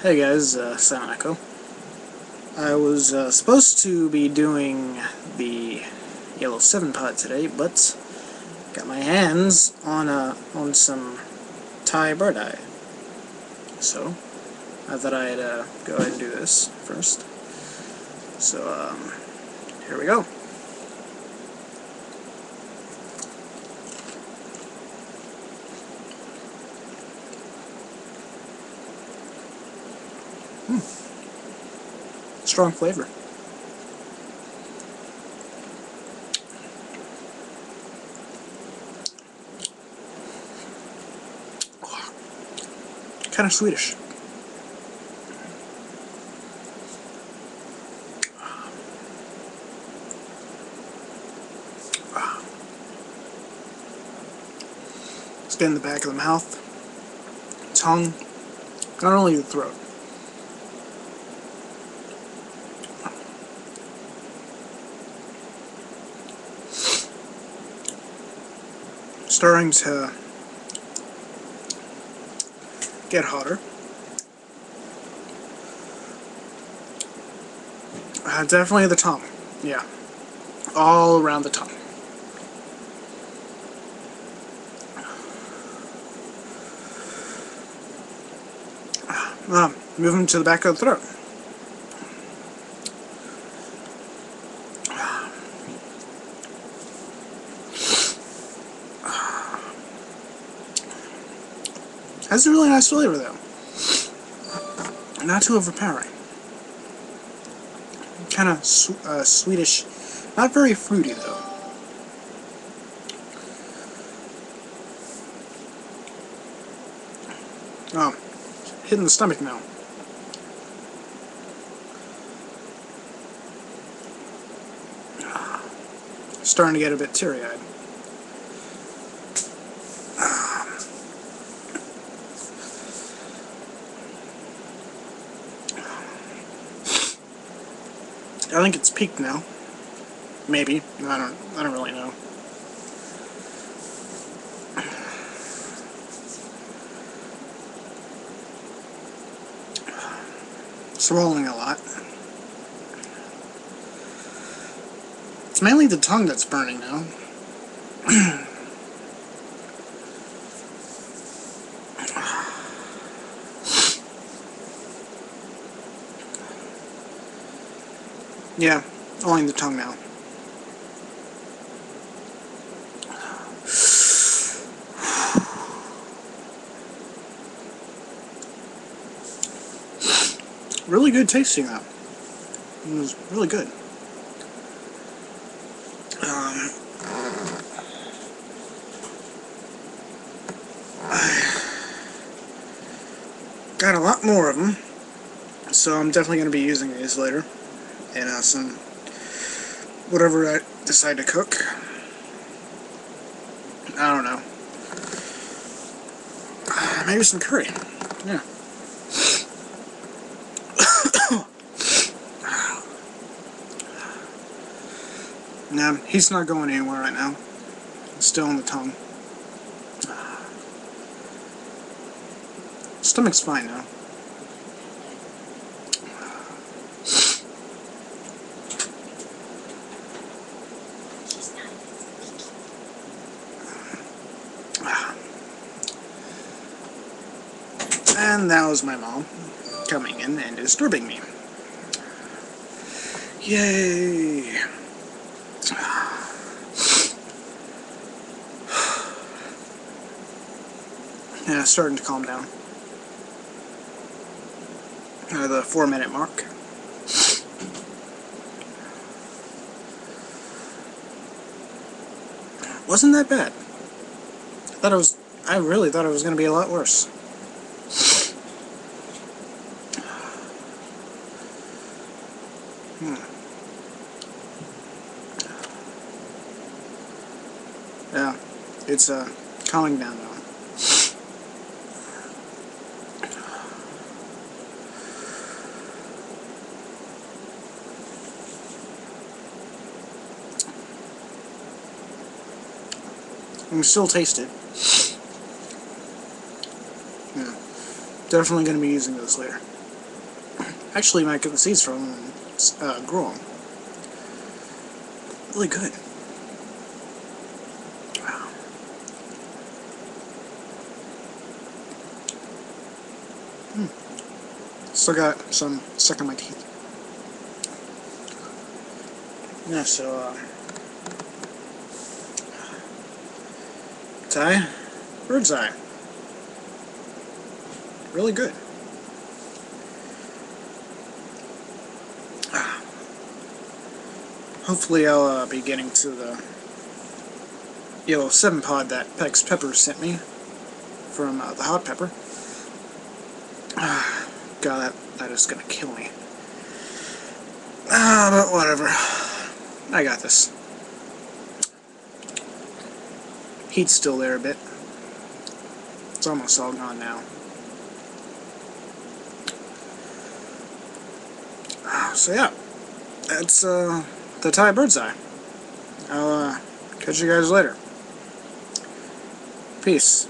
Hey guys, Silent Echo. I was supposed to be doing the Yellow 7 pod today, but got my hands on some Thai bird eye. So I thought I'd go ahead and do this first. So here we go. Strong flavor. Kind of Swedish. Let's get in the back of the mouth, tongue, not only the throat. Starting to get hotter. Definitely the tongue. Yeah. All around the tongue. Moving to the back of the throat. Has a really nice flavor though. Not too overpowering. Kind of Swedish. Not very fruity though. Oh, hitting the stomach now. Starting to get a bit teary-eyed. I think it's peaked now. Maybe. I don't really know. Swallowing a lot. It's mainly the tongue that's burning now. Yeah, only the tongue now. Really good tasting though. It was really good. Got a lot more of them, so I'm definitely going to be using these later in some whatever I decide to cook. I don't know. Maybe some curry. Yeah. Nah, he's not going anywhere right now. It's still on the tongue. Stomach's fine now. And that was my mom coming in and disturbing me. Yay! Yeah, starting to calm down. The 4-minute mark. Wasn't that bad. I really thought it was going to be a lot worse. Yeah, it's calming down now. I can still taste it. Yeah, definitely going to be using this later. actually might get the seeds from and grow them. Really good. Wow. Still got some stuck in my teeth. Yeah, so, Thai bird's eye. Really good. Hopefully I'll be getting to the yellow 7 pod that Pex Pepper sent me from the hot pepper. God, that is gonna kill me. But whatever. I got this. Heat's still there a bit. It's almost all gone now. So yeah, that's the Thai bird's eye. I'll catch you guys later. Peace.